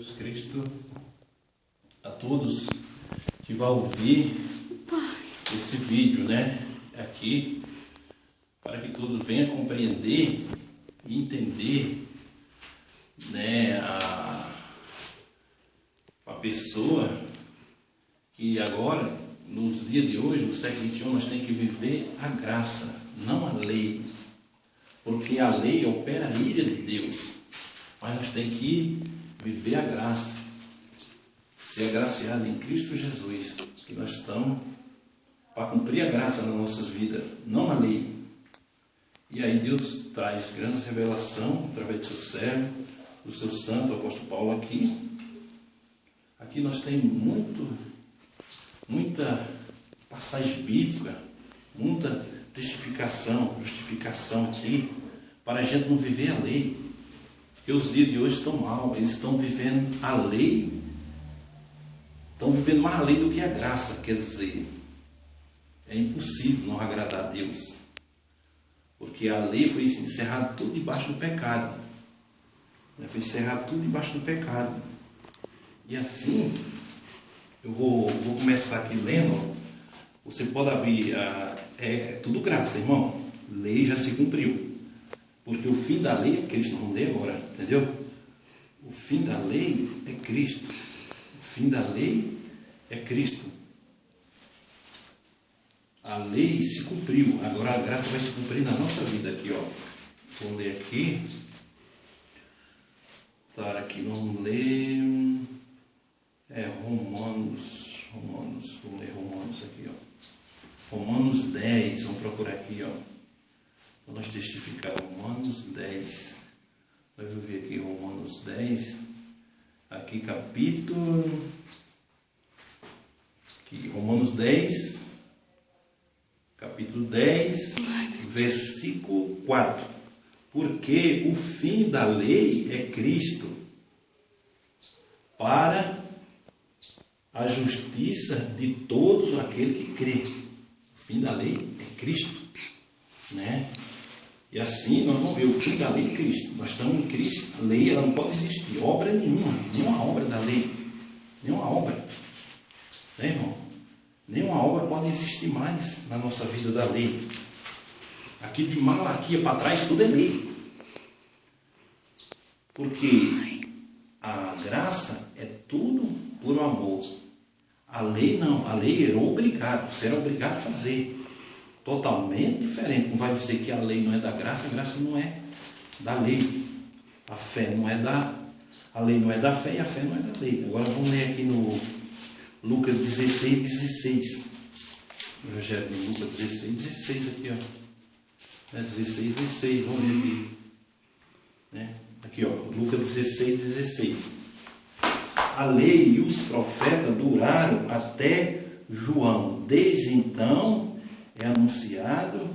Jesus Cristo a todos que vão ouvir esse vídeo, né? Aqui, para que todos venham compreender e entender, né, a pessoa que agora, nos dias de hoje, no século XXI, nós temos que viver a graça, não a lei. Porque a lei opera a ira de Deus, mas nós temos que viver a graça, ser agraciado em Cristo Jesus, que nós estamos para cumprir a graça nas nossas vidas, não a lei. E aí Deus traz grande revelação através do seu servo, do seu santo, o apóstolo Paulo aqui. Aqui nós temos muita passagem bíblica, muita justificação aqui, para a gente não viver a lei. Porque os dias de hoje estão mal, eles estão vivendo a lei, estão vivendo mais a lei do que a graça. Quer dizer, é impossível não agradar a Deus, porque a lei foi encerrada tudo debaixo do pecado, foi encerrado tudo debaixo do pecado. E assim, eu vou começar aqui lendo. Você pode abrir, é tudo graça, irmão. Lei já se cumpriu, porque o fim da lei é Cristo. Vamos ler agora, entendeu? O fim da lei é Cristo. O fim da lei é Cristo. A lei se cumpriu, agora a graça vai se cumprir na nossa vida aqui, ó. Vamos ler aqui. Para aqui, vamos ler Romanos, vamos ler Romanos aqui, ó. Romanos 10, vamos procurar aqui, ó. Vamos testificar Romanos 10. Nós vamos ver aqui Romanos 10. Aqui capítulo. Aqui, Romanos 10. Capítulo 10, versículo 4. Porque o fim da lei é Cristo, para a justiça de todos aqueles que crê. O fim da lei é Cristo, né? E assim nós vamos ver o fim da lei é Cristo. Nós estamos em Cristo. A lei ela não pode existir, obra nenhuma obra da lei, nenhuma obra, né, irmão? Nenhuma obra pode existir mais na nossa vida da lei. Aqui de Malaquias para trás tudo é lei. Porque a graça é tudo por amor. A lei não, a lei era obrigado, você era obrigado a fazer. Totalmente diferente. Não vai dizer que a lei não é da graça, a graça não é da lei. A fé não é a lei não é da fé e a fé não é da lei. Agora vamos ler aqui no Lucas 16. Evangelho de Lucas 16 aqui, ó. 16, vamos ler aqui. Né? Aqui, ó, Lucas 16. A lei e os profetas duraram até João. Desde então é anunciado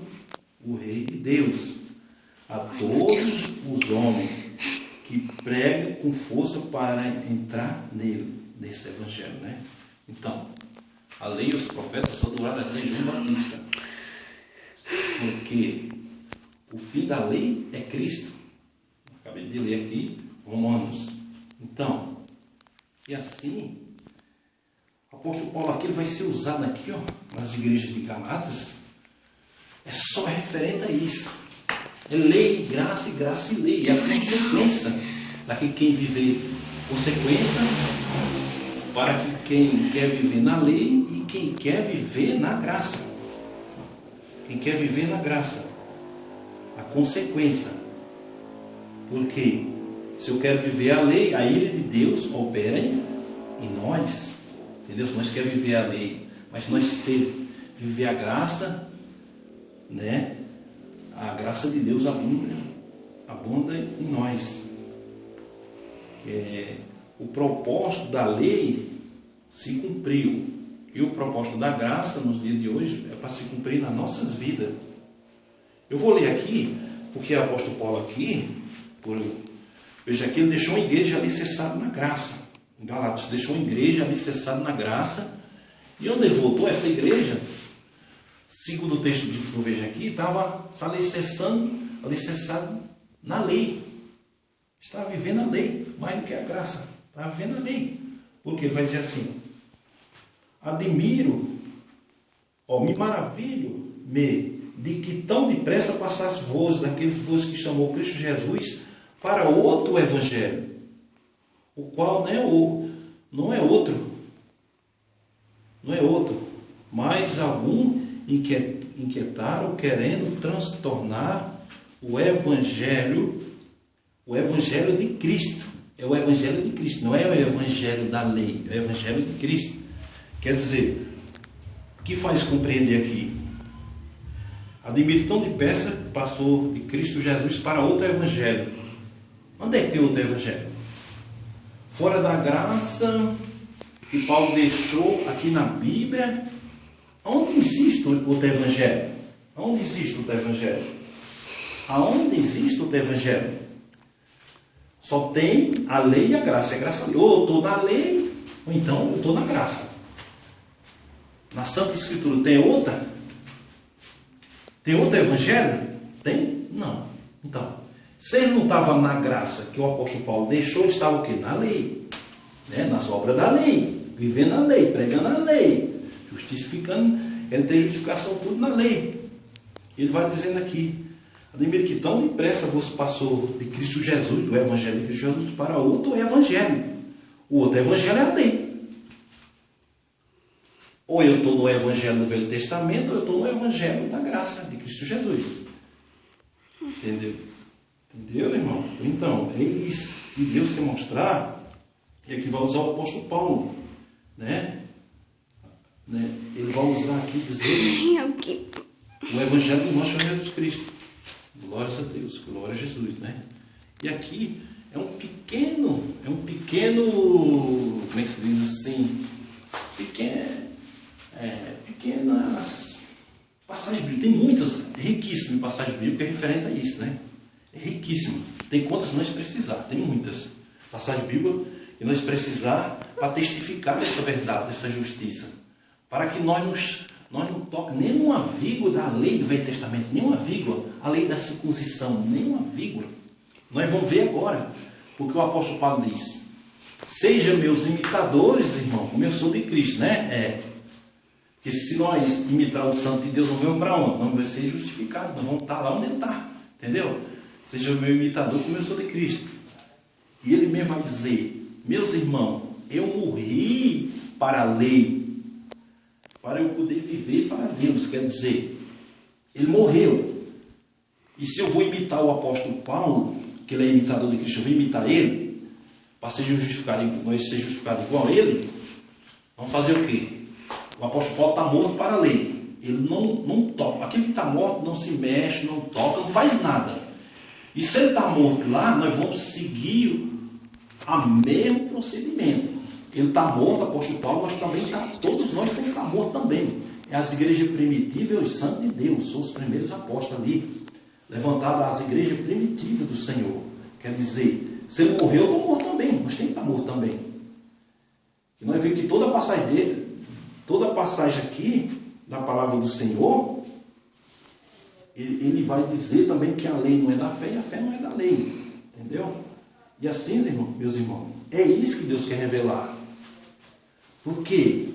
o Rei de Deus a todos os homens que pregam com força para entrar nesse evangelho, né? Então, a lei e os profetas só duraram até João Batista, porque o fim da lei é Cristo. Acabei de ler aqui Romanos. Então, e assim, o apóstolo Paulo aqui ele vai ser usado aqui, ó, nas igrejas de Galatas. É só referente a isso. É lei, graça e lei. É a consequência daquele quem viver consequência para quem quer viver na lei e quem quer viver na graça. Quem quer viver na graça. A consequência. Porque se eu quero viver a lei, a ira de Deus opera em nós. Entendeu? Se nós queremos viver a lei, mas se nós viver a graça, né? A graça de Deus abunda em nós. O propósito da lei se cumpriu. E o propósito da graça nos dias de hoje é para se cumprir nas nossas vidas. Eu vou ler aqui, porque o apóstolo Paulo aqui, veja aqui, ele deixou uma igreja alicerçada na graça. Em Galatas, deixou uma igreja alicerçada na graça. E onde ele voltou, essa igreja, segundo o texto que eu vejo aqui, estava alicerçado na lei. Estava vivendo a lei mais do que a graça. Está vendo a lei. Porque ele vai dizer assim: admiro, me maravilho-me de que tão depressa passasse vós, daqueles vós que chamou Cristo Jesus, para outro evangelho, o qual não é outro, mas algum inquietaram, querendo transtornar o evangelho de Cristo. É o evangelho de Cristo, não é o evangelho da lei, é o evangelho de Cristo. Quer dizer, o que faz compreender aqui? Admiro tão depressa que passou de Cristo Jesus para outro evangelho. Onde é que tem outro evangelho? Fora da graça que Paulo deixou aqui na Bíblia. Onde existe outro evangelho? Onde existe outro evangelho? Aonde existe outro evangelho? Só tem a lei e a graça. É graça. Ou eu estou na lei, ou então eu estou na graça. Na Santa Escritura tem outra? Tem outro evangelho? Tem? Não. Então, se ele não estava na graça que o apóstolo Paulo deixou, ele estava o quê? Na lei. Né? Nas obras da lei. Vivendo a lei, pregando a lei. Justificando. Ele tem justificação tudo na lei. Ele vai dizendo aqui: admiro que tão depressa você passou de Cristo Jesus, do evangelho de Cristo Jesus, para outro evangelho. O outro evangelho é a lei. Ou eu estou no evangelho do Velho Testamento, ou eu estou no evangelho da graça de Cristo Jesus. Entendeu? Entendeu, irmão? Então, é isso que Deus quer mostrar. E aqui vai usar o apóstolo Paulo. Né? Ele vai usar aqui, dizer o evangelho do nosso Senhor Jesus Cristo. Glórias a Deus, glória a Jesus. Né? E aqui é um pequeno, como é que se diz assim? Pequenas passagens bíblicas. Tem muitas, riquíssimas passagens bíblicas referentes a isso, né? É riquíssimo. Tem quantas nós precisar, tem muitas passagens bíblicas que nós precisar para testificar essa verdade, essa justiça. Para que nós não toquemos nenhuma vírgula da lei do Velho Testamento, nenhuma vírgula, a lei da circuncisão, nenhuma vírgula. Nós vamos ver agora, porque o apóstolo Paulo diz: sejam meus imitadores, irmão, como eu sou de Cristo, né? Porque se nós imitar o santo de Deus, não vamos para onde? Não vamos ser justificados, nós vamos estar lá onde ele está, entendeu? Seja meu imitador, como eu sou de Cristo. E ele mesmo vai dizer: meus irmãos, eu morri para a lei, para eu poder viver para Deus. Quer dizer, ele morreu. E se eu vou imitar o apóstolo Paulo, que ele é imitador de Cristo, eu vou imitar ele, para ser justificado, nós ser justificados igual a ele, vamos fazer o quê? O apóstolo Paulo está morto para a lei. Ele não toca. Aquele que está morto não se mexe, não toca, não faz nada. E se ele está morto lá, nós vamos seguir o mesmo procedimento. Ele está morto, o apóstolo Paulo, nós também todos nós temos que estar mortos também. É as igrejas primitivas e os santos de Deus, são os primeiros apóstolos ali, levantados as igrejas primitivas do Senhor. Quer dizer, se ele morreu, eu estou morto também, nós temos que estar morto também. E nós vemos que toda a passagem aqui, da palavra do Senhor, ele vai dizer também que a lei não é da fé e a fé não é da lei. Entendeu? E assim, meus irmãos, é isso que Deus quer revelar. Porque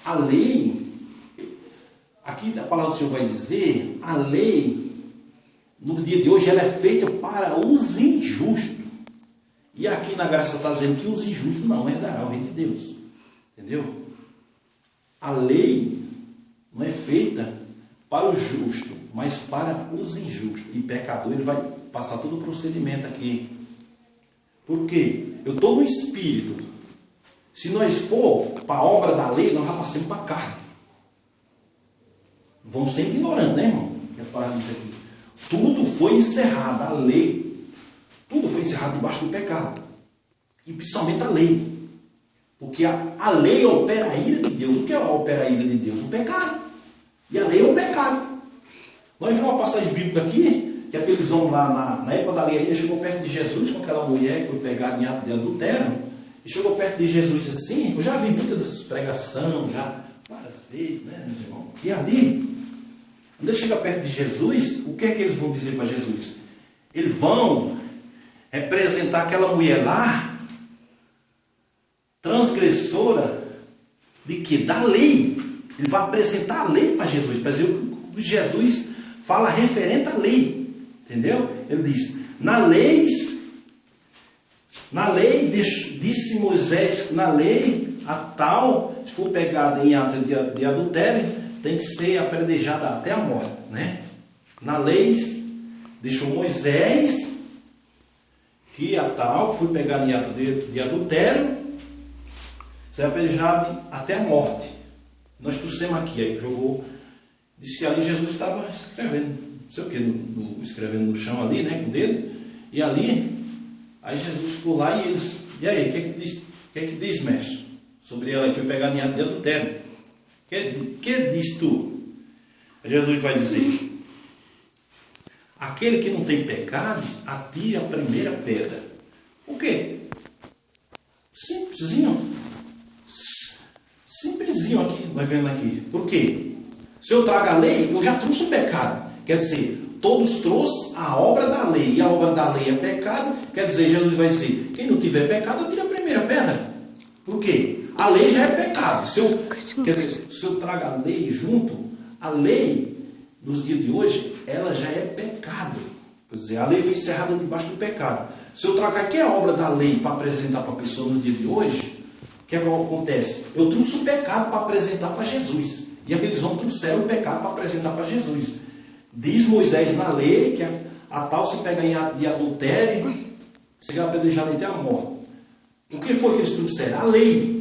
a lei, aqui a palavra do Senhor vai dizer, a lei, no dia de hoje, ela é feita para os injustos. E aqui na graça está dizendo que os injustos não herdarão o reino de Deus. Entendeu? A lei não é feita para o justo, mas para os injustos. E pecador, ele vai passar todo o procedimento aqui. Por quê? Eu estou no Espírito. Se nós for para a obra da lei, nós vamos passar para a carne. Vamos ser ignorantes, né, irmão? Que a palavra diz aqui. Tudo foi encerrado, a lei. Tudo foi encerrado debaixo do pecado. E principalmente a lei. Porque a lei opera a ira de Deus. O que opera a ira de Deus? O pecado. E a lei é o pecado. Nós vimos uma passagem bíblica aqui, que aqueles homens lá na época da lei ainda chegou perto de Jesus, com aquela mulher que foi pegada em ato de adultério, e chegou perto de Jesus assim. Eu já vi muitas pregações, já várias vezes, né, meus irmãos? E ali, quando ele chega perto de Jesus, o que é que eles vão dizer para Jesus? Eles vão representar aquela mulher lá transgressora de quê? Da lei. Ele vai apresentar a lei para Jesus, para dizer o que Jesus fala referente à lei. Entendeu? Ele diz, na lei, disse Moisés, na lei, a tal, se for pegada em ato de adultério, tem que ser apedrejada até a morte, né? Na lei, deixou Moisés, que a tal, que foi pegada em ato de adultério, ser apedrejado até a morte. Nós trouxemos aqui, aí jogou, disse que ali Jesus estava escrevendo, não sei o que, escrevendo no chão ali, né, com o dedo, e ali, aí Jesus ficou lá e eles, e aí, o que diz, mestre, sobre ela que foi pegada em ato de adultério? O que diz tu? Aí Jesus vai dizer, aquele que não tem pecado, atire a primeira pedra. O quê? Simplesinho aqui, nós vemos aqui. Por quê? Se eu trago a lei, eu já trouxe o pecado. Quer dizer, todos trouxeram a obra da lei. E a obra da lei é pecado. Quer dizer, Jesus vai dizer, quem não tiver pecado, atire a primeira pedra. Por quê? A lei já é pecado. Se eu trago a lei junto, a lei, nos dias de hoje, ela já é pecado. Quer dizer, a lei foi encerrada debaixo do pecado. Se eu trago aqui a obra da lei para apresentar para a pessoa no dia de hoje, o que é que acontece? Eu trouxe o pecado para apresentar para Jesus. E aqueles homens trouxeram o pecado para apresentar para Jesus. Diz Moisés na lei que a tal se pega de adultério, será apedrejado até a morte. O que foi que eles trouxeram? A lei.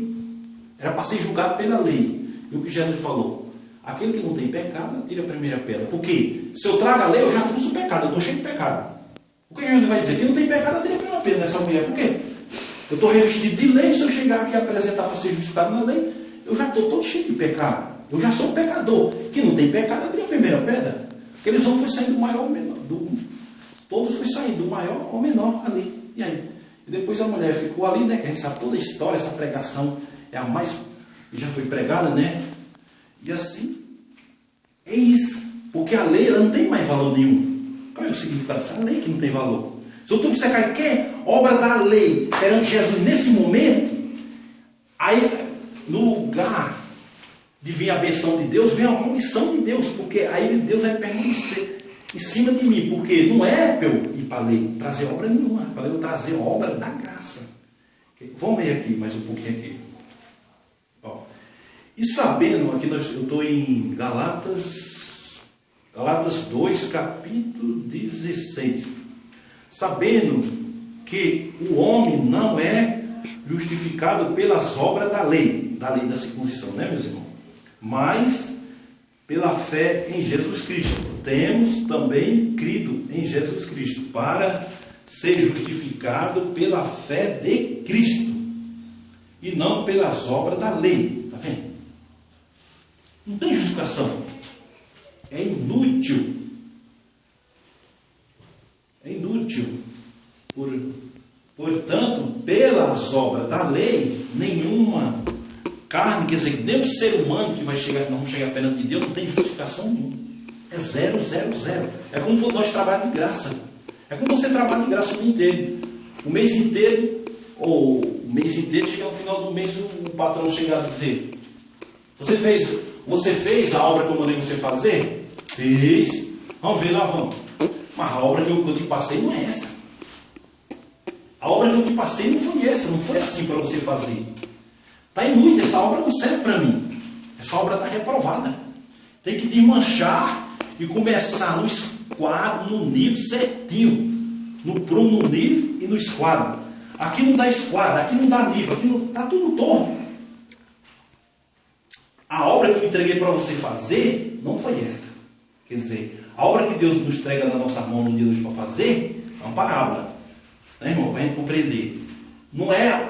Era para ser julgado pela lei. E o que Jesus falou? Aquele que não tem pecado, tira a primeira pedra. Por quê? Se eu trago a lei, eu já trouxe o pecado. Eu estou cheio de pecado. O que Jesus vai dizer? Quem não tem pecado, tira a primeira pedra nessa mulher. Por quê? Eu estou revestido de lei. Se eu chegar aqui e apresentar para ser justificado na lei, eu já estou todo cheio de pecado. Eu já sou um pecador. Quem não tem pecado, tira a primeira pedra. Aqueles homens foram saindo do maior ao menor. Todos foram saindo do maior ao menor ali. E aí? E depois a mulher ficou ali, né? Que a gente sabe toda a história, essa pregação é a mais que já foi pregada, né? E assim, é isso. Porque a lei ela não tem mais valor nenhum. Qual é o significado dessa lei que não tem valor? Se eu estou dizendo que qualquer obra da lei perante Jesus nesse momento, aí no lugar de vir a benção de Deus, vem a maldição de Deus, porque aí Deus vai permanecer em cima de mim, porque não é para eu ir para a lei, trazer obra nenhuma, é para eu trazer obra da graça. Vamos ler aqui mais um pouquinho aqui. Ó. E sabendo, aqui eu estou em Galatas 2, capítulo 16. Sabendo que o homem não é justificado pelas obras da lei da circuncisão, né, meus irmãos? Mas pela fé em Jesus Cristo. Temos também crido em Jesus Cristo para ser justificado pela fé de Cristo e não pelas obras da lei. Está vendo? Não tem justificação. É inútil. É inútil. Portanto, pelas obras da lei, nenhuma carne, quer dizer, nem o ser humano que vai chegar, não chegar perante de Deus, não tem justificação nenhuma. É 0, 0, 0. É como nós trabalhamos de graça. É como você trabalha de graça o dia inteiro. O mês inteiro, ou o mês inteiro, chega no final do mês, o patrão chega a dizer: você fez a obra que eu mandei você fazer? Fiz. Vamos ver lá, vamos. Mas a obra que eu te passei não é essa. A obra que eu te passei não foi essa, não foi assim para você fazer. Está inútil, essa obra não serve para mim. Essa obra está reprovada. Tem que desmanchar e começar no esquadro, no nível certinho. No prumo, no nível e no esquadro. Aqui não dá esquadro, aqui não dá nível, aqui está tudo torto. A obra que eu entreguei para você fazer não foi essa. Quer dizer, a obra que Deus nos entrega na nossa mão no dia de hoje para fazer é uma parábola. Né, irmão? Para a gente compreender. Não é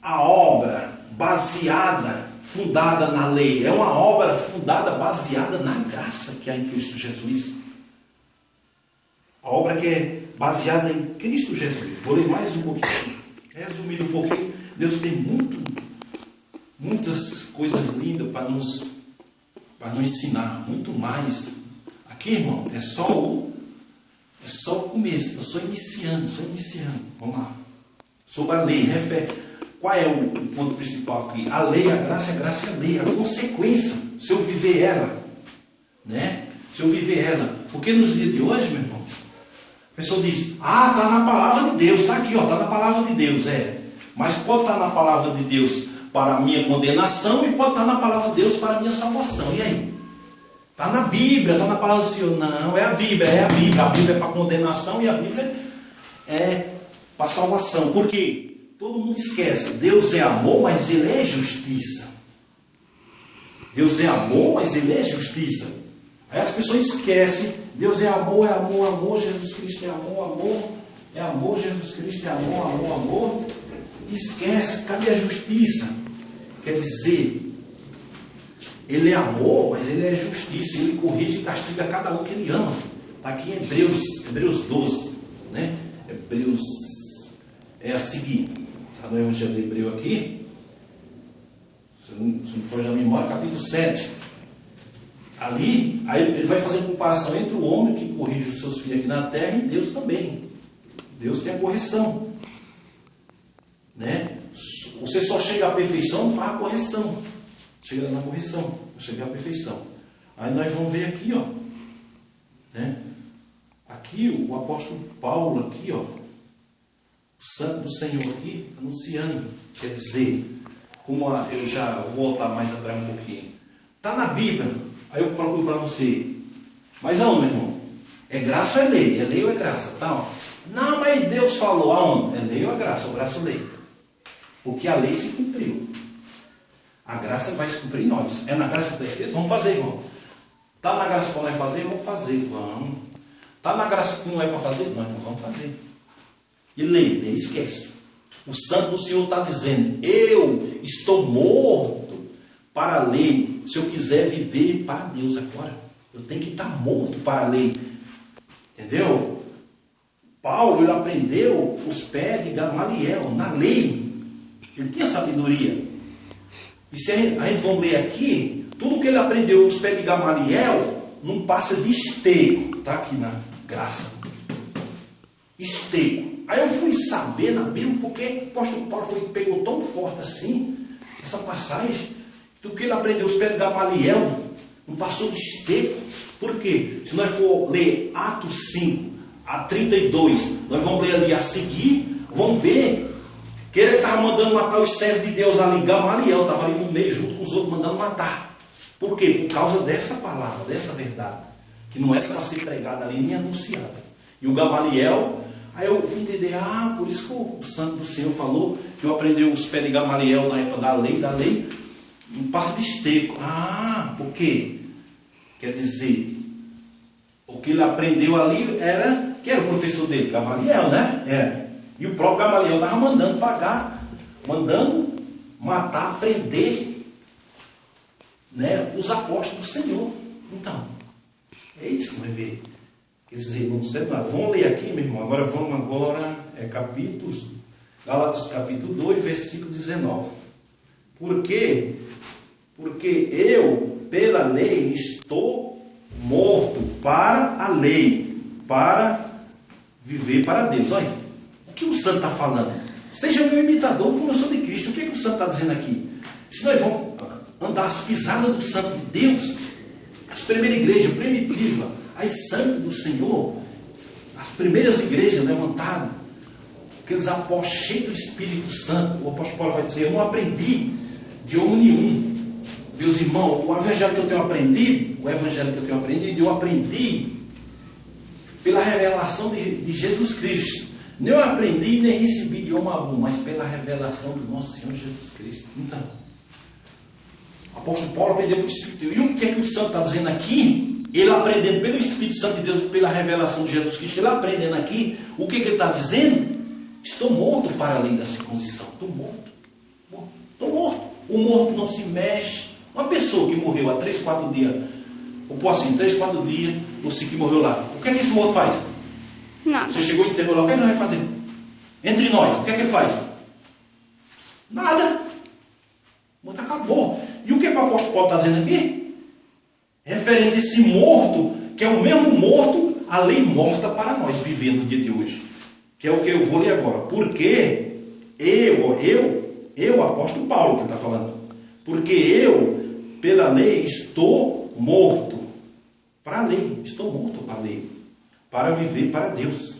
a obra baseada, fundada na lei. É uma obra fundada, baseada na graça que há em Cristo Jesus. A obra que é baseada em Cristo Jesus. Vou ler mais um pouquinho. Resumindo um pouquinho, Deus tem muitas coisas lindas para nos ensinar. Muito mais. Aqui, irmão, é só o começo. Eu sou iniciando. Vamos lá. Sobre a lei. qual é o ponto principal aqui? A lei, a graça e a lei, a consequência, se eu viver ela, né? Se eu viver ela, porque nos dias de hoje, meu irmão, a pessoa diz, está na palavra de Deus, está aqui, está na palavra de Deus, mas pode estar na palavra de Deus para a minha condenação e pode estar na palavra de Deus para a minha salvação, e aí? Está na Bíblia, está na palavra do Senhor, não, é a Bíblia é para condenação e a Bíblia é para salvação, por quê? Todo mundo esquece, Deus é amor, mas Ele é justiça. Deus é amor, mas Ele é justiça. Aí as pessoas esquecem, Deus é amor, amor, Jesus Cristo é amor, Jesus Cristo é amor. Esquece, cadê a justiça? Quer dizer, Ele é amor, mas Ele é justiça, Ele corrige e castiga cada um que Ele ama. Está aqui em Hebreus 12, né? Hebreus é a seguir. Está no Evangelho de Hebreu aqui, se não for já memória, capítulo 7. Ali, aí ele vai fazer uma comparação entre o homem que corrige os seus filhos aqui na terra e Deus também. Deus tem a correção, né? Você só chega à perfeição, faz a correção. Chega na correção, chega à perfeição. Aí nós vamos ver aqui, né? Aqui o apóstolo Paulo aqui, o santo do Senhor aqui, anunciando, quer dizer, eu já vou voltar mais atrás um pouquinho. Está na Bíblia, aí eu procuro para você. Mas aonde, meu irmão? É graça ou é lei? É lei ou é graça? Tá, não, mas Deus falou, aonde? É lei ou é graça? Ou graça ou lei? Porque a lei se cumpriu. A graça vai se cumprir em nós. É na graça que está escrito? Vamos fazer, irmão. Está na graça para nós fazer? Vamos fazer, vamos. Está na graça que não é para fazer? Nós não vamos fazer. E lei, esquece. O santo do Senhor está dizendo, eu estou morto para a lei. Se eu quiser viver para Deus agora, eu tenho que estar morto para a lei. Entendeu? Paulo, ele aprendeu os pés de Gamaliel na lei. Ele tinha sabedoria. E se a gente for ler aqui, tudo que ele aprendeu os pés de Gamaliel não passa de esteio. Está aqui na graça. Esteio. Aí eu fui saber na Bíblia porque o apóstolo Paulo pegou tão forte assim, essa passagem, do que ele aprendeu os pés de Gamaliel, não passou de esteio. Por quê? Se nós for ler Atos 5 a 32, nós vamos ler ali a seguir, vamos ver que ele estava mandando matar os servos de Deus ali. Gamaliel estava ali no meio, junto com os outros, mandando matar. Por quê? Por causa dessa palavra, dessa verdade, que não era para ser pregada ali nem anunciada. E o Gamaliel, aí eu fui entender, por isso que o santo do Senhor falou que eu aprendi os pés de Gamaliel na época da lei, não passa de esteio. Por quê? Quer dizer, o que ele aprendeu ali era, quem era o professor dele? Gamaliel, né? E o próprio Gamaliel estava mandando pagar, mandando matar, prender, né, os apóstolos do Senhor. Então, é isso que vai ver. Quer dizer, não sei nada. Vamos ler aqui, meu irmão. Agora, Gálatas capítulo 2, versículo 19. Porque eu, pela lei, estou morto para a lei, para viver para Deus. Olha, o que o santo está falando? Seja meu imitador como eu sou de Cristo. O que o santo está dizendo aqui? Se nós vamos andar as pisadas do santo de Deus, as primeiras igrejas primitivas, as santas do Senhor, as primeiras igrejas levantadas, aqueles apóstolos cheios do Espírito Santo, o apóstolo Paulo vai dizer, eu não aprendi de homem nenhum. Meus irmãos, o evangelho que eu tenho aprendido, eu aprendi pela revelação de Jesus Cristo. Nem eu aprendi, nem recebi de homem algum, mas pela revelação do nosso Senhor Jesus Cristo. Então, o apóstolo Paulo aprendeu pelo Espírito. E o que é que o santo está dizendo aqui? Ele aprendendo pelo Espírito Santo de Deus, pela revelação de Jesus Cristo, ele aprendendo aqui, o que ele está dizendo? Estou morto para além da circuncisão. Estou morto. Estou morto. O morto não se mexe. Uma pessoa que morreu há 3, 4 dias, ou pô, assim, 3, 4 dias, você que morreu lá, o que é que esse morto faz? Nada. Você chegou e enterrou lá, o que é que ele vai fazer? Entre nós, o que é que ele faz? Nada. O morto acabou. E o que o apóstolo Paulo está dizendo aqui? Referente a esse morto, que é o mesmo morto, a lei morta para nós viver no dia de hoje. Que é o que eu vou ler agora. Porque eu Eu, apóstolo Paulo, que está falando. Porque eu, pela lei, estou morto. Para a lei. Estou morto para a lei. Para viver para Deus.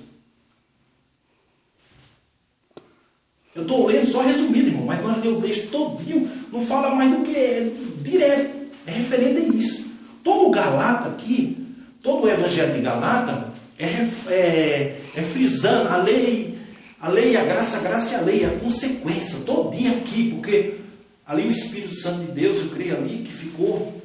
Eu estou lendo só resumido, irmão. Mas quando eu leio todinho, não fala mais do que direto. É referente a isso. Todo o Galata aqui, todo o evangelho de Galata, é frisando a lei, a graça e a lei, a consequência, todinha aqui, porque ali o Espírito Santo de Deus, eu creio ali, que ficou,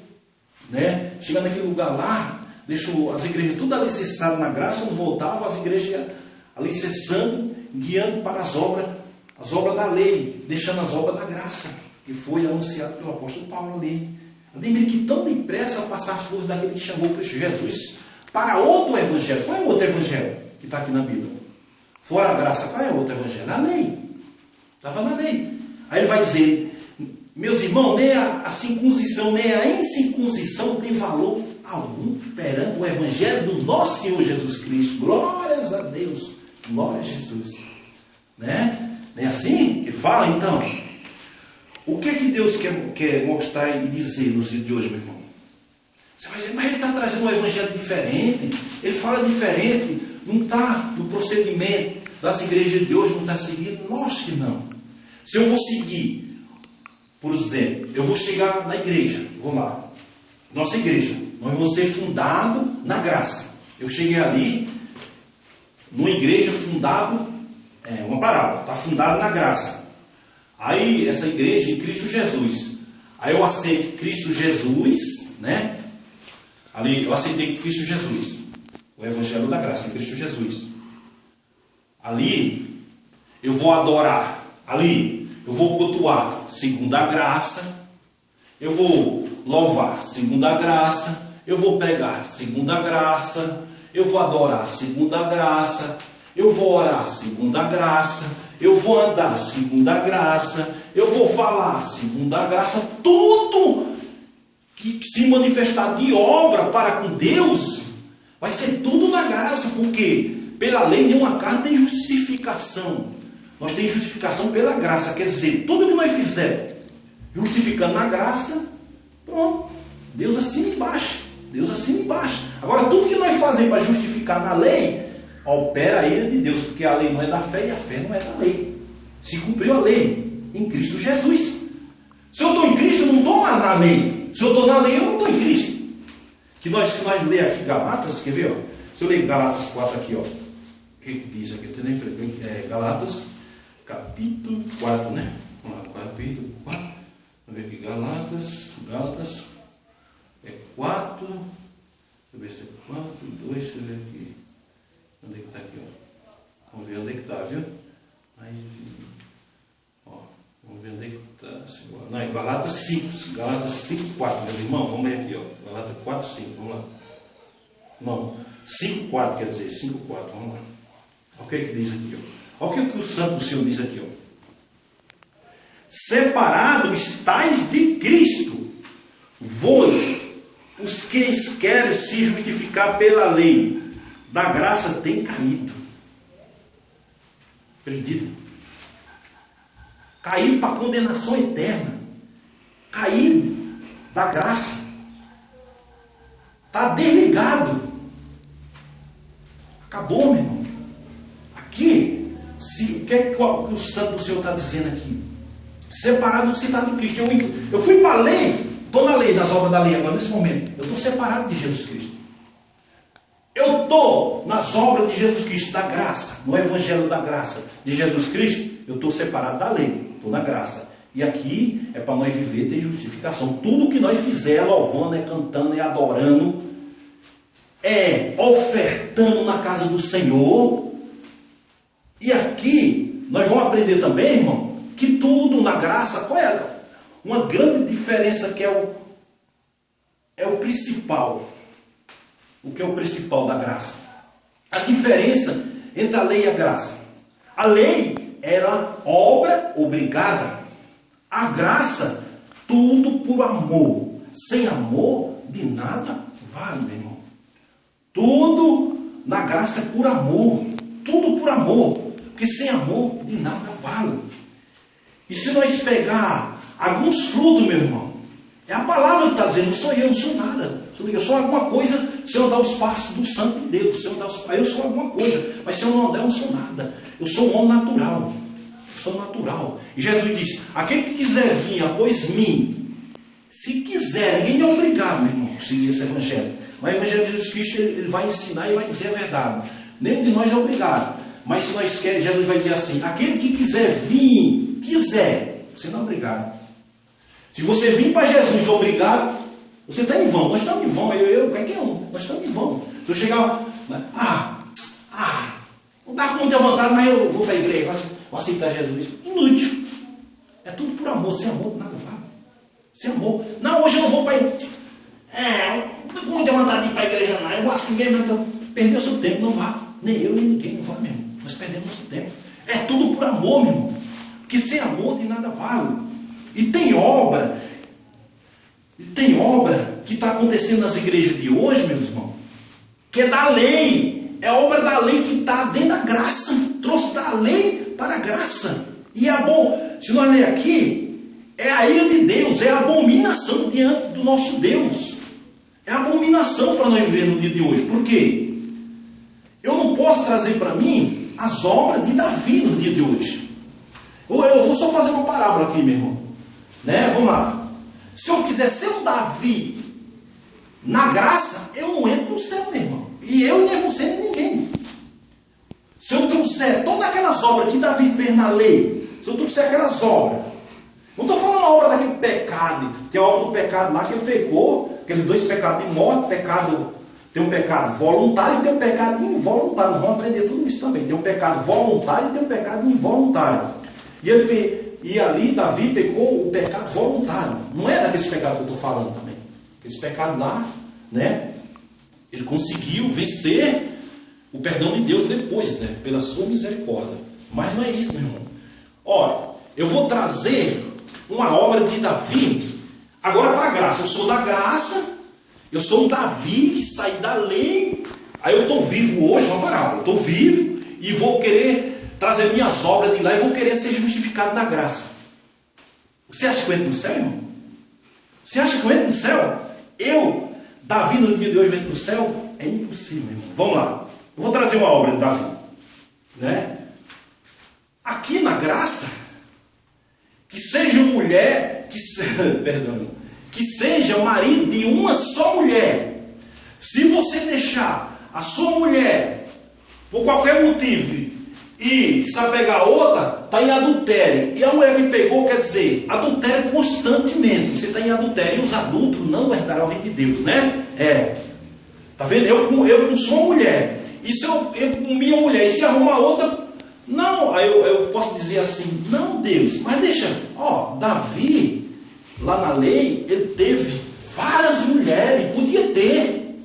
né, chegando naquele lugar lá, deixou as igrejas tudo alicerçadas na graça, quando voltavam as igrejas alicerçando, guiando para as obras da lei, deixando as obras da graça, que foi anunciado pelo apóstolo Paulo ali. Admire que tão depressa passar as coisas daquele que chamou Cristo Jesus para outro evangelho. Qual é o outro evangelho que está aqui na Bíblia? Fora a graça, qual é o outro evangelho? A lei. Estava na lei. Aí ele vai dizer, meus irmãos, nem a circuncisão, nem a incircuncisão tem valor algum perante o evangelho do nosso Senhor Jesus Cristo. Glórias a Deus. Glória a Jesus. Né? Nem assim? Ele fala, então. O que é que Deus quer mostrar e dizer nos dias de hoje, meu irmão? Você vai dizer, mas ele está trazendo um evangelho diferente. Ele fala diferente. Não está no procedimento das igrejas de hoje, não está seguindo. Lógico que não. Se eu vou seguir, por exemplo, eu vou chegar na igreja, vou lá, nossa igreja, nós vamos ser fundados na graça. Eu cheguei ali, numa igreja fundado, uma parábola, está fundado na graça. Aí, essa igreja em Cristo Jesus. Aí eu aceito Cristo Jesus, né? Ali, eu aceitei Cristo Jesus. O Evangelho da Graça em Cristo Jesus. Ali, eu vou adorar. Ali, eu vou cultuar segundo a graça. Eu vou louvar segundo a graça. Eu vou pregar segundo a graça. Eu vou adorar segundo a graça. Eu vou orar segundo a graça. Eu vou andar segundo a graça. Eu vou falar segundo a graça. Tudo que se manifestar de obra para com Deus, vai ser tudo na graça. Porque pela lei nenhuma carne tem justificação. Nós temos justificação pela graça. Quer dizer, tudo que nós fizermos justificando na graça, pronto. Deus assina embaixo. Deus assina embaixo. Agora, tudo que nós fazemos para justificar na lei, opera a ira de Deus, porque a lei não é da fé e a fé não é da lei. Se cumpriu a lei em Cristo Jesus. Se eu estou em Cristo, eu não estou lá na lei. Se eu estou na lei, eu não estou em Cristo. Se nós ler aqui Galatas, quer ver? Ó? Se eu ler Galatas 4 aqui, ó, o que diz aqui? Eu tenho Galatas, capítulo 4, né? Vamos lá, capítulo 4. Vamos ver aqui, Galatas, 4. Deixa eu ver se é 4, 2, deixa eu ver aqui. Onde é que está aqui, ó? Vamos ver onde é que está, viu? Aí, ó, vamos ver onde é que está. Não, é Galatas 5, Galatas 5, 4, meus irmãos, vamos ver aqui, ó. Galatas 4, 5, vamos lá. Não, 5, 4, quer dizer, 5, 4, vamos lá. Olha o que é que diz aqui, ó. Olha o que o Santo do Senhor diz aqui, ó. Separados estáis de Cristo, vós, os que querem se justificar pela lei, da graça tem caído. Perdido. Caído para a condenação eterna. Caído da graça. Está desligado. Acabou, meu irmão. Aqui, o que é que o Santo do Senhor está dizendo aqui? Separado do citado de Cristo. Eu fui para a lei, estou na lei, nas obras da lei agora, nesse momento. Eu estou separado de Jesus Cristo. Eu estou nas obras de Jesus Cristo, da graça, no Evangelho da graça de Jesus Cristo. Eu estou separado da lei, estou na graça. E aqui é para nós viver, ter justificação. Tudo que nós fizer, louvando, cantando, adorando, ofertando na casa do Senhor. E aqui nós vamos aprender também, irmão, que tudo na graça, qual é? Uma grande diferença que é o principal. O que é o principal da graça? A diferença entre a lei e a graça. A lei era obra obrigada. A graça, tudo por amor. Sem amor, de nada vale, meu irmão. Tudo na graça é por amor. Tudo por amor. Porque sem amor, de nada vale. E se nós pegar alguns frutos, meu irmão, é a palavra que está dizendo, não sou eu, não sou nada. Eu sou alguma coisa se eu andar os passos do Santo de Deus. Se eu, eu sou alguma coisa, mas se eu não andar, eu não sou nada. Eu sou um homem natural. Eu sou natural. E Jesus disse, aquele que quiser vir após mim, se quiser, ninguém é obrigado, meu irmão, a seguir esse evangelho. Mas o evangelho de Jesus Cristo, ele vai ensinar e vai dizer a verdade. Nenhum de nós é obrigado. Mas se nós queremos, Jesus vai dizer assim, aquele que quiser vir, você não é obrigado. Se você vir para Jesus obrigado, você está em vão. Nós estamos em vão. Qualquer um. Nós estamos em vão. Se eu chegar, não está com muita vontade, mas eu vou para a igreja, vou aceitar Jesus. Inútil. É tudo por amor. Sem amor, nada vale. Sem amor. Não, hoje eu não vou para a igreja. Não estou com muita vontade de ir para a igreja, não. Eu vou assim mesmo. Então, perdeu o seu tempo, não vá. Nem eu, nem ninguém, não vá mesmo. Nós perdemos nosso tempo. É tudo por amor, meu irmão. Porque sem amor de nada vale. E tem obra que está acontecendo nas igrejas de hoje, meus irmãos, que é da lei. É obra da lei que está dentro da graça. Trouxe da lei para a graça. E é bom, se nós ler aqui, é a ira de Deus, é a abominação diante do nosso Deus. É a abominação para nós viver no dia de hoje. Por quê? Eu não posso trazer para mim as obras de Davi no dia de hoje. Eu vou só fazer uma parábola aqui, meu irmão. Vamos lá. Se eu quiser ser um Davi na graça, eu não entro no céu, meu irmão. E eu nem você nem ninguém. Se eu trouxer todas aquelas obras que Davi fez na lei, se eu trouxer aquelas obras, não estou falando a obra daquele pecado, tem a obra do pecado lá que ele pecou, aqueles dois pecados de morte, tem um pecado voluntário e tem um pecado involuntário. Nós vamos aprender tudo isso também. Tem um pecado voluntário e tem um pecado involuntário. E ali Davi pecou o pecado voluntário. Não é daquele pecado que eu estou falando também. Esse pecado lá, ele conseguiu vencer o perdão de Deus depois, pela sua misericórdia. Mas não é isso, meu irmão. Olha, eu vou trazer uma obra de Davi agora para a graça. Eu sou da graça, eu sou um Davi que sai da lei. Aí eu estou vivo hoje, uma parábola. Eu estou vivo e vou querer trazer minhas obras de lá e vou querer ser justificado na graça. Você acha que eu entro no céu, irmão? Você acha que eu entro no céu? Davi, no dia de hoje, entro no céu? É impossível, irmão. Vamos lá. Eu vou trazer uma obra de Davi. Aqui na graça, que seja mulher, que seja marido de uma só mulher. Se você deixar a sua mulher, por qualquer motivo, e se apegar a outra, está em adultério. E a mulher que pegou, quer dizer, adultério constantemente. Você está em adultério. E os adultos não herdarão o reino de Deus, Está vendo? Eu sou uma mulher. E se eu com minha mulher, e se arrumar outra, não. Aí eu posso dizer assim, não, Deus, mas deixa, Davi, lá na lei, ele teve várias mulheres, podia ter.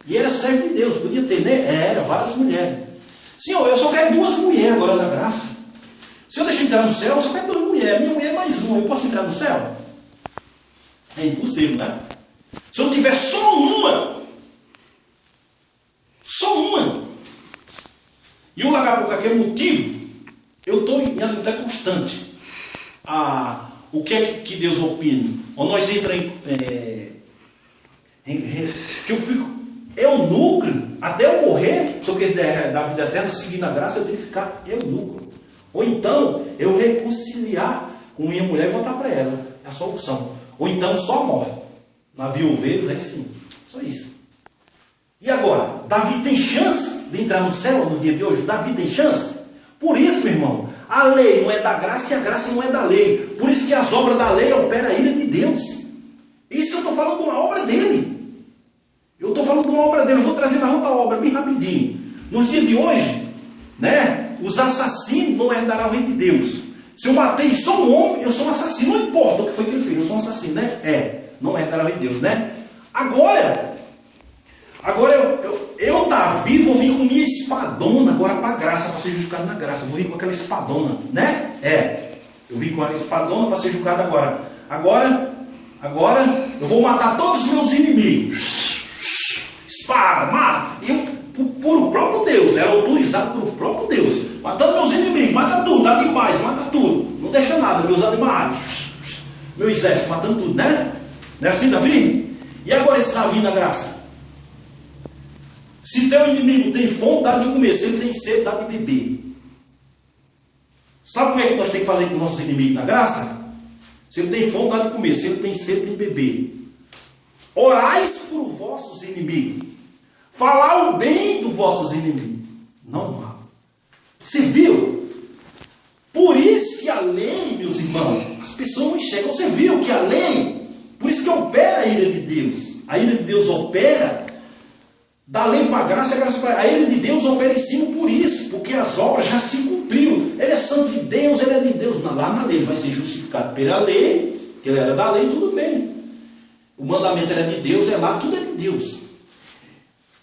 E era servo de Deus, podia ter, Era, várias mulheres. Senhor, eu só quero 2 mulheres agora na graça. Se eu deixar entrar no céu, eu só quero 2 mulheres. Minha mulher é mais uma. Eu posso entrar no céu? É impossível, Se eu tiver só uma, e eu largar por qualquer motivo, eu estou em adultério constante. O que é que Deus opina? Ou nós entramos que eu fico eunuco até eu morrer, se eu querer dar a vida eterna, seguir na graça, eu tenho que ficar eunuco. Ou então, eu reconciliar com minha mulher e voltar para ela. É a solução. Ou então, só morre. Na viuvez, aí sim. Só isso. E agora, Davi tem chance de entrar no céu no dia de hoje? Davi tem chance? Por isso, meu irmão, a lei não é da graça e a graça não é da lei. Por isso que as obras da lei operam a ira de Deus. Isso eu estou falando de uma obra dele. Eu estou falando de uma obra dele. Eu vou trazer mais outra obra bem rapidinho. Nos dias de hoje, os assassinos não herdarão o reino de Deus. Se eu matei só um homem, eu sou um assassino. Não importa o que foi que ele fez, eu sou um assassino, não herdará o reino de Deus, Agora eu Davi, vou vir com minha espadona agora para a graça, para ser justificado na graça. Eu vou vir com aquela espadona, Eu vim com a espadona para ser julgado agora. Agora eu vou matar todos os meus inimigos. Espada, mata. Por o próprio Deus, era autorizado pelo próprio Deus. Matando meus inimigos, mata tudo, dá demais, mata tudo. não deixa nada, meus animais, meu exército matando tudo, né? Não é assim, Davi? E agora esse Davi na graça? Se teu inimigo tem fome, dá de comer. Se ele tem sede, dá de beber. Sabe como é que nós temos que fazer com nossos inimigos na graça? Se ele tem fome, dá de comer. Se ele tem sede, tem de beber. Orais por vossos inimigos. Falar o bem dos vossos inimigos. Não mal. Você viu? Por isso que a lei, meus irmãos, as pessoas não enxergam. Você viu que a lei, por isso que opera a ira de Deus. A ira de Deus opera da lei para a graça, a graça para a ira de Deus opera em cima por isso, porque as obras já se cumpriu. Ele é santo de Deus, ele é de Deus. Lá na lei ele vai ser justificado pela lei, que ele era da lei, tudo bem. O mandamento era de Deus, é lá, tudo é de Deus.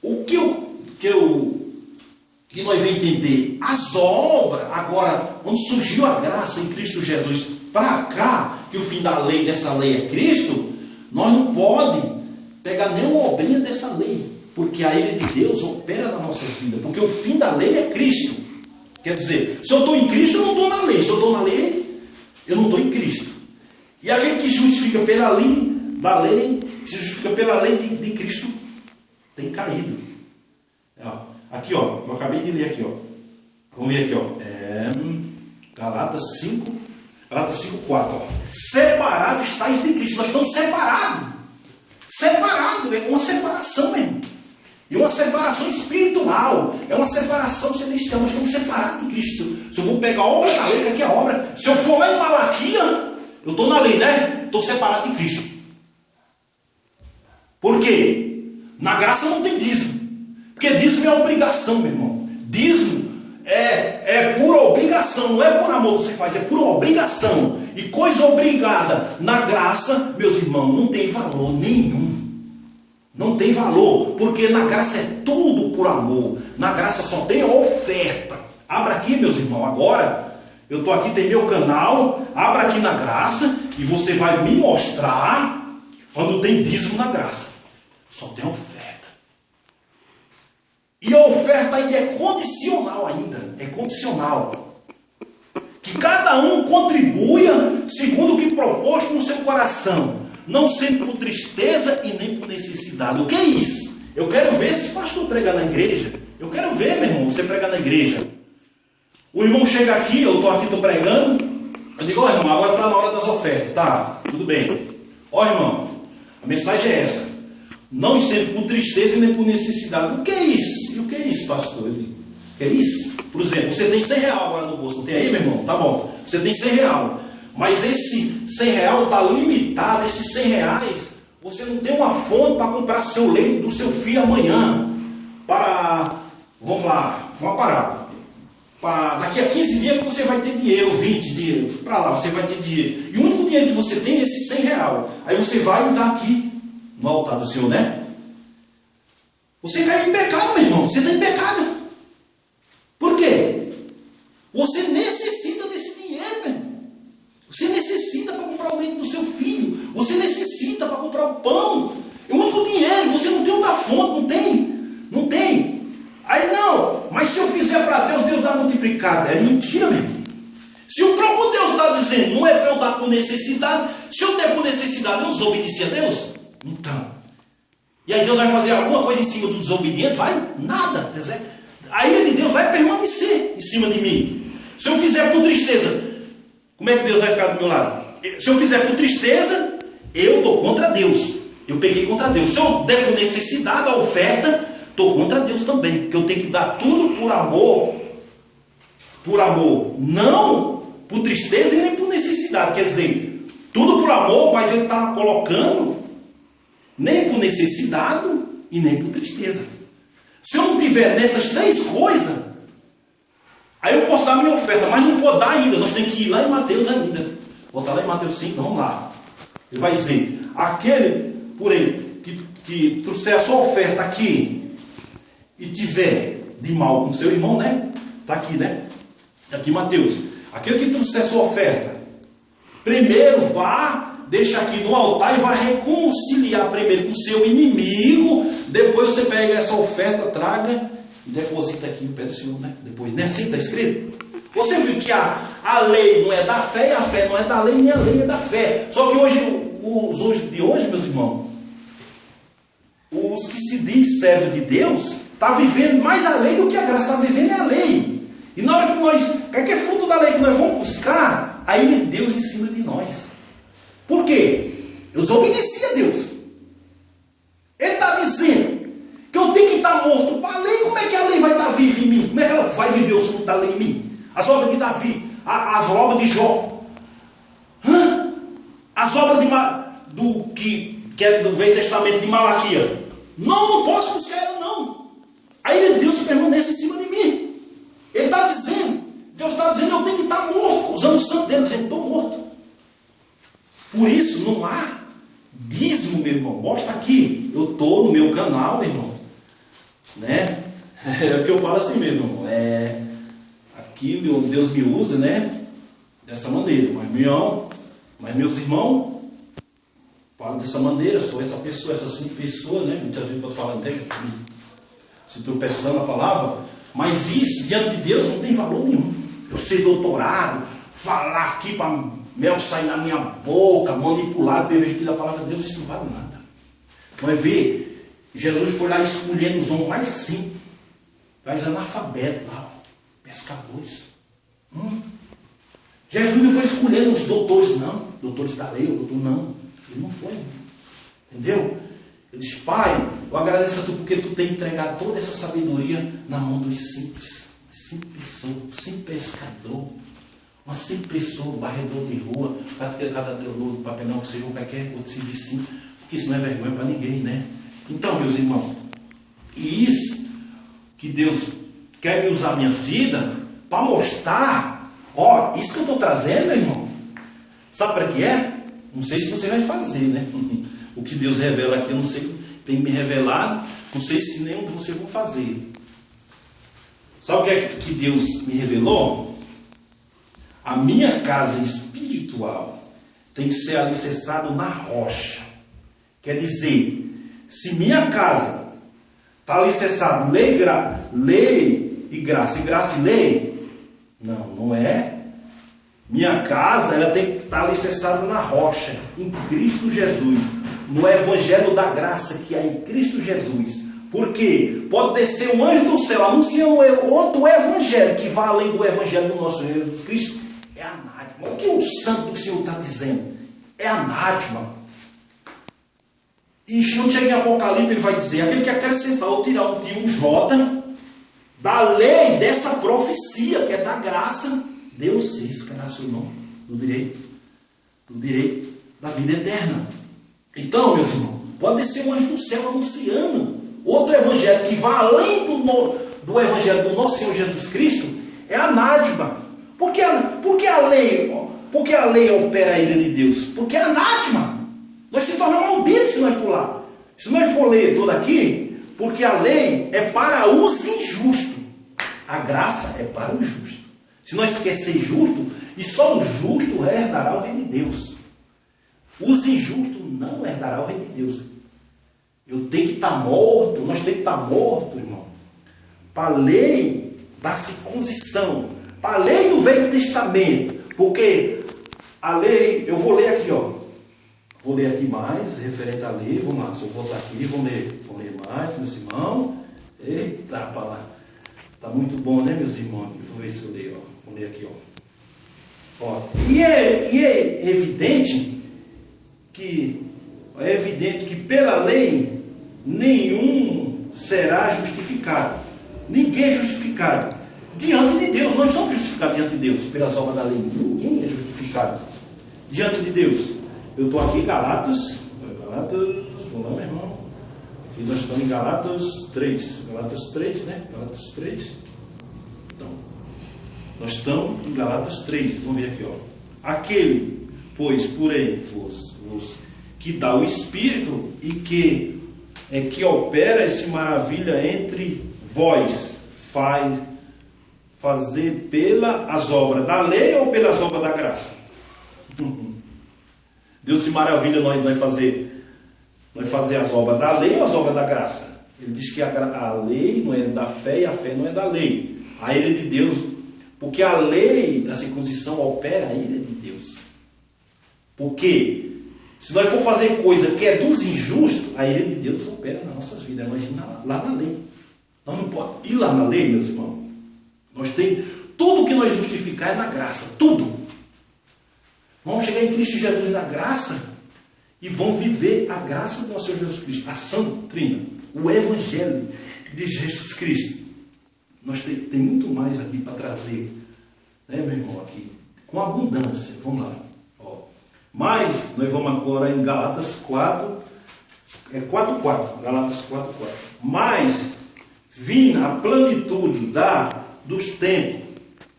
O que nós vamos entender? As obras, agora, quando surgiu a graça em Cristo Jesus para cá, que o fim da lei, dessa lei é Cristo, nós não podemos pegar nenhuma obrinha dessa lei. Porque a ira de Deus opera na nossa vida. Porque o fim da lei é Cristo. Quer dizer, se eu estou em Cristo, eu não estou na lei. Se eu estou na lei, eu não estou em Cristo. E aquele que justifica pela lei, da lei, que se justifica pela lei de Cristo, tem caído. Aqui, ó, eu acabei de ler aqui, ó. Vamos ver aqui, ó. Galatas 5, 4, ó. Separados estáis de Cristo. Nós estamos separados. Separados, é uma separação mesmo. E uma separação espiritual. É uma separação celestial. Nós estamos separados de Cristo. Se eu vou pegar a obra da lei, que aqui é a obra. Se eu for lá em Malaquias, eu estou na lei, né? Estou separado de Cristo. Por quê? Na graça não tem dízimo. Porque dízimo é obrigação, meu irmão. Dízimo é por obrigação. Não é por amor que você faz, é por obrigação. E coisa obrigada na graça, meus irmãos, não tem valor nenhum. Não tem valor, porque na graça é tudo por amor. Na graça só tem a oferta. Abra aqui, meus irmãos, agora. Eu estou aqui, tem meu canal. Abra aqui na graça e você vai me mostrar quando tem dízimo na graça. Só tem oferta. E a oferta ainda é condicional ainda. É condicional. Que cada um contribua segundo o que proposto no seu coração. Não sendo por tristeza e nem por necessidade. O que é isso? Eu quero ver esse pastor pregar na igreja. Eu quero ver, meu irmão, você pregar na igreja. O irmão chega aqui, eu estou aqui, estou pregando. Eu digo, ó irmão, agora está na hora das ofertas. Tá, tudo bem. Ó irmão, a mensagem é essa. Não sendo por tristeza e nem por necessidade. O que é isso? E o que é isso, pastor? Eu digo, o que é isso? Por exemplo, você tem 100 reais agora no bolso. Não tem aí, meu irmão? Tá bom. Você tem 100 reais. Mas esse 100 reais está limitado. Esses 100 reais, você não tem uma fonte para comprar seu leite do seu filho amanhã. Para, vamos lá, vamos parar. Daqui a 15 dias você vai ter dinheiro, 20 dias. Para lá você vai ter dinheiro. E o único dinheiro que você tem é esses 100 reais. Aí você vai e dá aqui no altar do Senhor, né? Você caiu em pecado, meu irmão. Você está em pecado. Por quê? Você necessita desse dinheiro, meu irmão. Você necessita para comprar o leite do seu filho. Você necessita para comprar o pão. É o único dinheiro. Você não tem outra fonte. Não tem. Não tem. Aí não. Mas se eu fizer para Deus, Deus dá multiplicado. É mentira, meu irmão. Se o próprio Deus está dizendo, não é para eu dar por necessidade. Se eu der por necessidade, eu desobedeci a Deus? Então. E aí Deus vai fazer alguma coisa em cima do desobediente? Vai? Nada. A ira de Deus vai permanecer em cima de mim. Se eu fizer por tristeza, como é que Deus vai ficar do meu lado? Se eu fizer por tristeza, eu estou contra Deus. Eu peguei contra Deus. Se eu der por necessidade a oferta, estou contra Deus também. Porque eu tenho que dar tudo por amor. Por amor. Não por tristeza e nem por necessidade. Quer dizer, tudo por amor, mas ele está colocando nem por necessidade e nem por tristeza. Se eu não tiver nessas três coisas, aí eu posso dar minha oferta, mas não pode dar ainda. Nós temos que ir lá em Mateus ainda. Vou estar lá em Mateus 5, vamos lá. Ele vai dizer, aquele, porém, que trouxer a sua oferta aqui e tiver de mal com seu irmão, né? Está aqui, né? Aqui Mateus. Aquele que trouxer a sua oferta, primeiro vá, deixa aqui no altar e vai reconciliar primeiro com seu inimigo. Depois você pega essa oferta, traga e deposita aqui no pé do Senhor, né? Depois, não é assim que está escrito? Você viu que a a lei não é da fé, e a fé não é da lei, nem a lei é da fé. Só que hoje, os de hoje, meus irmãos, os que se diz servo de Deus, está vivendo mais a lei do que a graça, está vivendo a lei. E na hora que nós, que é fruto da lei que nós vamos buscar, aí é Deus em cima de nós. Por quê? Eu desobedeci a Deus. Ele está dizendo que eu tenho que estar morto para a lei. Como é que a lei vai estar viva em mim? Como é que ela vai viver o fruto da lei em mim? As obras de Davi, as obras de Jó, as obras que é do Velho Testamento de Malaquias. Não posso buscar ela, não. Aí Deus permanece em cima de mim. Ele está dizendo, Deus está dizendo, eu tenho que estar morto. Usando o santo dele, dizendo, estou morto. Por isso, não há dízimo, meu irmão. Mostra aqui. Eu estou no meu canal, meu irmão. Né? É o que eu falo assim mesmo, irmão. Aqui Deus me usa, né? Dessa maneira. Mas meus irmãos, falo dessa maneira, sou essa pessoa, essa simples pessoa, né? Muitas vezes eu falo até se tropeçando a palavra, mas isso diante de Deus não tem valor nenhum. Eu ser doutorado, falar aqui para mel sair na minha boca, manipular, pervertir a palavra de Deus, isso não vale nada. Vai ver, Jesus foi lá escolhendo os homens mais simples, mais analfabetos lá, pescadores. Jesus não foi escolhendo os doutores, não, doutores da lei, não. Ele não foi, entendeu? Ele disse, Pai, eu agradeço a Tu porque Tu tem entregado toda essa sabedoria na mão dos simples pescador, uma simples pessoa, barredor de rua, cada do papelão que seja, qualquer outro serviço, porque isso não é vergonha para ninguém, né? Então, meus irmãos, e isso que Deus quer me usar a minha vida para mostrar, ó, isso que eu estou trazendo, meu irmão, sabe para que é? Não sei se você vai fazer, né? O que Deus revela aqui, eu não sei, tem me revelado, não sei se nenhum de vocês vão fazer. Sabe o que é que Deus me revelou? A minha casa espiritual tem que ser alicerçada na rocha. Quer dizer, se minha casa está alicerçada lei e graça e lei, não é. Minha casa ela tem que estar alicerçada na rocha, em Cristo Jesus, no Evangelho da graça que é em Cristo Jesus. Porque pode descer um anjo do céu anunciando outro evangelho que vai além do evangelho do nosso Senhor Jesus Cristo. É anátema. O que o santo do Senhor está dizendo? É anátema. E quando chega em Apocalipse, ele vai dizer: aquele que acrescentar ou tirar um J da lei dessa profecia, que é da graça, Deus se riscará seu nome do direito da vida eterna. Então, meus irmãos, pode descer um anjo do céu anunciando outro evangelho que vai além do evangelho do nosso Senhor Jesus Cristo. É anátema. Por que a lei opera a ira de Deus? Porque é anátema. Nós se tornamos malditos se nós for lá. Se nós for ler tudo aqui, porque a lei é para os injustos. A graça é para o justo. Se nós queremos ser justos, e só o justo herdará o reino de Deus. Os injustos não herdarão o reino de Deus. Eu tenho que estar morto, nós temos que estar morto, irmão, para a lei da circuncisão, para a lei do Velho Testamento, porque a lei, eu vou ler aqui, ó, vou ler aqui mais, referente à lei, vamos lá, se eu voltar aqui, vou ler mais, meus irmãos, eita, palavra, está muito bom, né, meus irmãos, vou ver se eu leio, ó, vou ler aqui, ó, e é evidente que pela lei nenhum será justificado. Ninguém é justificado diante de Deus. Nós somos justificados diante de Deus pelas obras da lei. Ninguém é justificado diante de Deus. Eu estou aqui em Galatas, vamos lá, meu irmão. Aqui nós estamos em Galatas 3, né? Galatas 3. Então, nós estamos em Galatas 3. Vamos ver aqui, ó. Aquele, pois, porém, vos que dá o Espírito e que opera esse maravilha entre vós, fazer pelas obras da lei ou pelas obras da graça? Deus se maravilha nós fazer as obras da lei ou as obras da graça? Ele diz que a lei não é da fé e a fé não é da lei. A ira de Deus, Porque a lei da circuncisão opera a ira de Deus. Porque se nós for fazer coisa que é dos injustos, a ira de Deus opera nas nossas vidas. Nós ir lá na lei. Nós não podemos ir lá na lei, meus irmãos. Nós temos tudo que nós justificar é na graça. Tudo. Vamos chegar em Cristo Jesus na graça e vamos viver a graça do nosso Senhor Jesus Cristo. A Santa Doutrina. O Evangelho de Jesus Cristo. Nós tem muito mais aqui para trazer. Né, meu irmão? Aqui. Com abundância. Vamos lá. Mas, nós vamos agora em Galatas 4, 4:4, Galatas 4:4. Mas, vindo a plenitude dos tempos,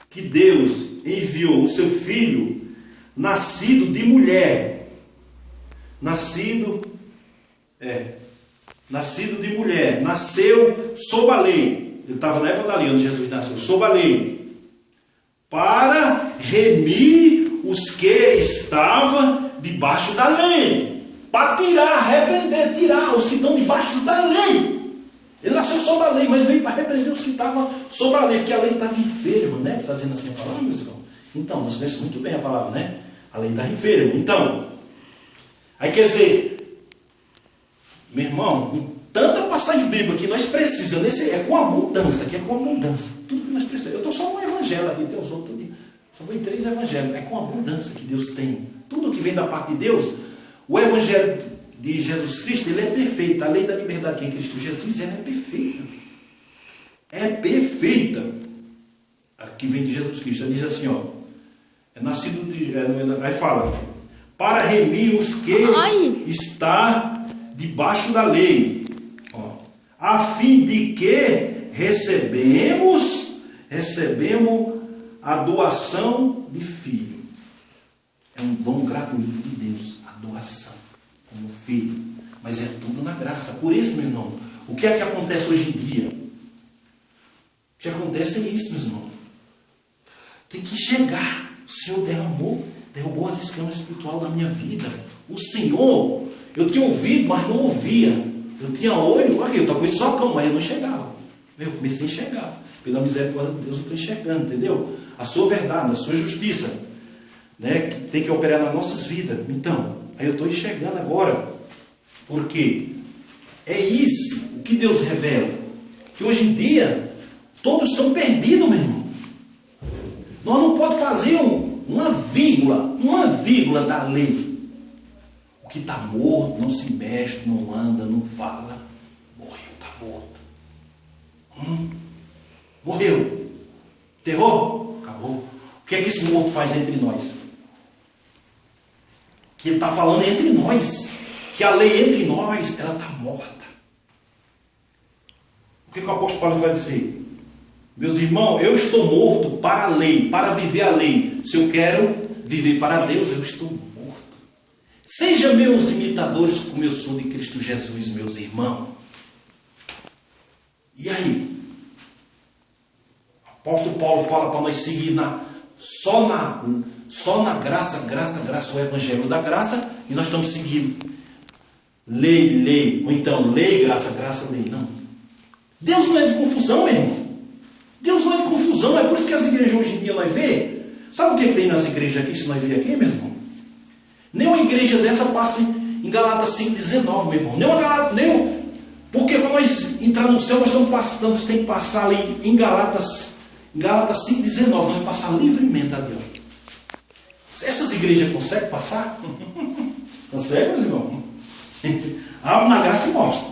que Deus enviou o seu Filho, nascido de mulher, nasceu sob a lei. Ele estava na época da lei, onde Jesus nasceu, sob a lei, para remir os que estavam debaixo da lei, para tirar os que estão debaixo da lei. Ele nasceu sob a lei, mas veio para repreender os que estavam sobre a lei, porque a lei estava enferma, né? Está dizendo assim a palavra, meus irmãos? Então, nós conhecemos muito bem a palavra, né? A lei está enferma. Então, aí quer dizer, meu irmão, com tanta passagem bíblica que nós precisamos, é com abundância, aqui é com abundância. Tudo que nós precisamos. Eu estou só no evangelho aqui, tem os outros. Só foi 3 evangelhos. É com abundância que Deus tem. Tudo que vem da parte de Deus, o evangelho de Jesus Cristo, ele é perfeito. A lei da liberdade que é em Cristo Jesus, ela é perfeita. É perfeita. A que vem de Jesus Cristo. Ela diz assim, ó. É nascido de... aí fala. Para remir os que está debaixo da lei. Ó, a fim de que recebemos a doação de filho. É um dom gratuito de Deus, a doação, como filho. Mas é tudo na graça. Por isso, meu irmão, o que é que acontece hoje em dia? O que acontece é isso, meu irmão. Tem que chegar. O Senhor derrubou as escamas espirituais da minha vida. O Senhor, eu tinha ouvido, mas não ouvia. Eu tinha olho, eu estava com esse socão, mas eu não chegava. Eu comecei a enxergar. Pela misericórdia de Deus, eu estou enxergando, entendeu? A sua verdade, a sua justiça, né, que tem que operar nas nossas vidas. Então, aí eu estou enxergando agora. Porque é isso o que Deus revela. Que hoje em dia, todos estão perdidos, meu irmão. Nós não podemos fazer uma vírgula da lei. O que está morto, não se mexe, não anda, não fala. Morreu, está morto. Morreu. Terror? Acabou. O que é que esse morto faz entre nós? Que ele está falando entre nós. Que a lei entre nós, ela está morta. O que o apóstolo Paulo vai dizer? Meus irmãos, eu estou morto para a lei, para viver a lei. Se eu quero viver para Deus, eu estou morto. Sejam meus imitadores como eu sou de Cristo Jesus, meus irmãos. E aí? O apóstolo Paulo fala para nós seguir só na graça, o evangelho da graça, e nós estamos seguindo lei, ou então lei, graça, lei. Não. Deus não é de confusão, meu irmão. Deus não é de confusão. É por isso que as igrejas hoje em dia nós vê. Sabe o que tem nas igrejas aqui, se nós vê aqui, meu irmão? Nenhuma igreja dessa passa em Galatas 5,19, meu irmão. Porque para nós entrar no céu, nós temos que passar ali em Galatas 5,19, nós passar livremente ali. Essas igrejas conseguem passar? Conseguem, meus irmãos? Abre na graça e mostra.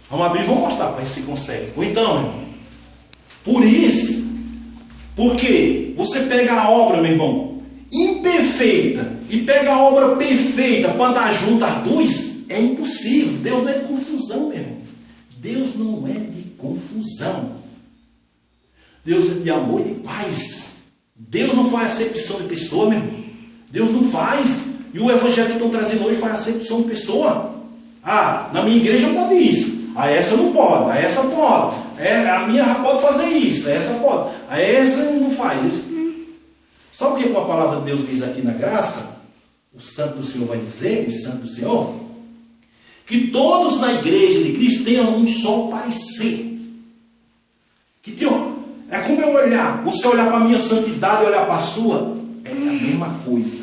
Vamos abrir e vamos mostrar para ver se consegue. Ou então, meu irmão, por isso, porque você pega a obra, meu irmão, imperfeita, e pega a obra perfeita para andar junto as duas, é impossível. Deus não é de confusão, meu irmão. Deus não é de confusão. Deus é de amor e de paz. Deus não faz acepção de pessoa, meu irmão. Deus não faz. E o evangelho que estão trazendo hoje faz acepção de pessoa. Ah, na minha igreja pode isso. Ah, essa não pode. Ah, essa pode. A minha já pode fazer isso. Essa pode. Ah, essa não faz isso. Sabe o que a palavra de Deus diz aqui na graça? O santo do Senhor vai dizer, o santo do Senhor, que todos na igreja de Cristo tenham um só parecer. Que tenham, É como eu olhar, você olhar para a minha santidade e olhar para a sua, é a mesma coisa.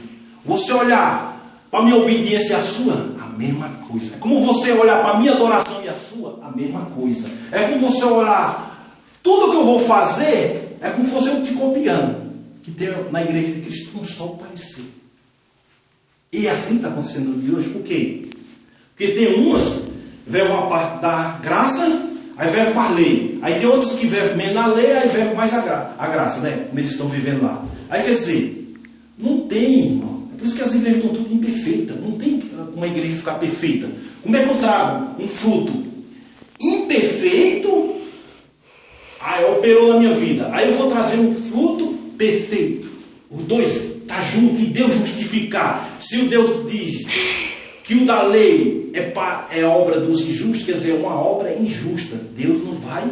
Você olhar para a minha obediência e a sua, a mesma coisa. É como você olhar para a minha adoração e a sua, a mesma coisa. É como você olhar, tudo que eu vou fazer, é como se fosse eu te copiando. Que tem na igreja de Cristo um só parecer. E assim está acontecendo no dia de hoje. Por quê? Porque tem umas, veio uma parte da graça, aí veio para a lei. Aí tem outros que veio menos na lei, aí veio mais a graça, né? Como eles estão vivendo lá. Aí quer dizer, não tem, irmão. É por isso que as igrejas estão todas imperfeitas. Não tem uma igreja ficar perfeita. Como é que eu trago um fruto imperfeito? Aí operou na minha vida. Aí eu vou trazer um fruto perfeito. Os dois estão juntos e Deus justificar. Se o Deus diz que o da lei é obra dos injustos, quer dizer, é uma obra injusta, Deus não vai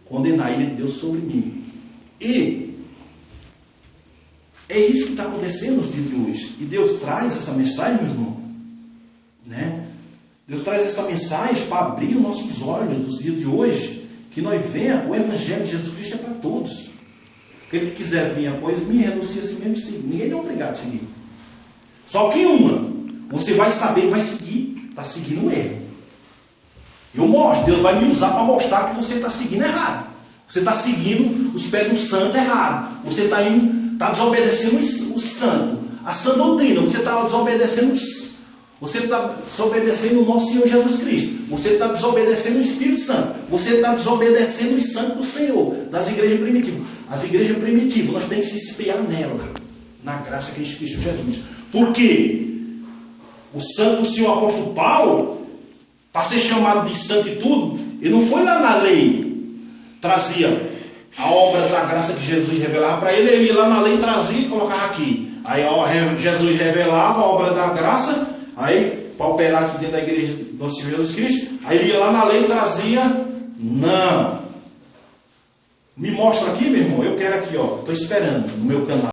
condenar ele, Deus sobre mim. E é isso que está acontecendo nos dias de hoje. E Deus traz essa mensagem, meu irmão, né? Deus traz essa mensagem para abrir os nossos olhos nos dias de hoje, que nós venha, o Evangelho de Jesus Cristo é para todos. Aquele que quiser vir após mim, renuncie a si mesmo e siga. Ninguém é obrigado a seguir. Só que você vai saber, vai seguir, está seguindo o erro. Eu mostro, Deus vai me usar para mostrar que você está seguindo errado. Você está seguindo os pés do santo errado. Você está desobedecendo o santo, a sã doutrina. Você está desobedecendo o nosso Senhor Jesus Cristo. Você está desobedecendo o Espírito Santo. Você está desobedecendo os santos do Senhor, das igrejas primitivas. As igrejas primitivas, nós temos que se espelhar nela, na graça de Cristo Jesus. Por quê? O santo, o Senhor apóstolo Paulo, para ser chamado de santo e tudo, ele não foi lá na lei, trazia a obra da graça que Jesus revelava para ele, ele ia lá na lei, trazia e colocava aqui. Aí Jesus revelava a obra da graça, aí para operar aqui dentro da igreja do nosso Senhor Jesus Cristo, aí ele ia lá na lei e trazia, não. Me mostra aqui, meu irmão, eu quero aqui, ó, estou esperando no meu canal.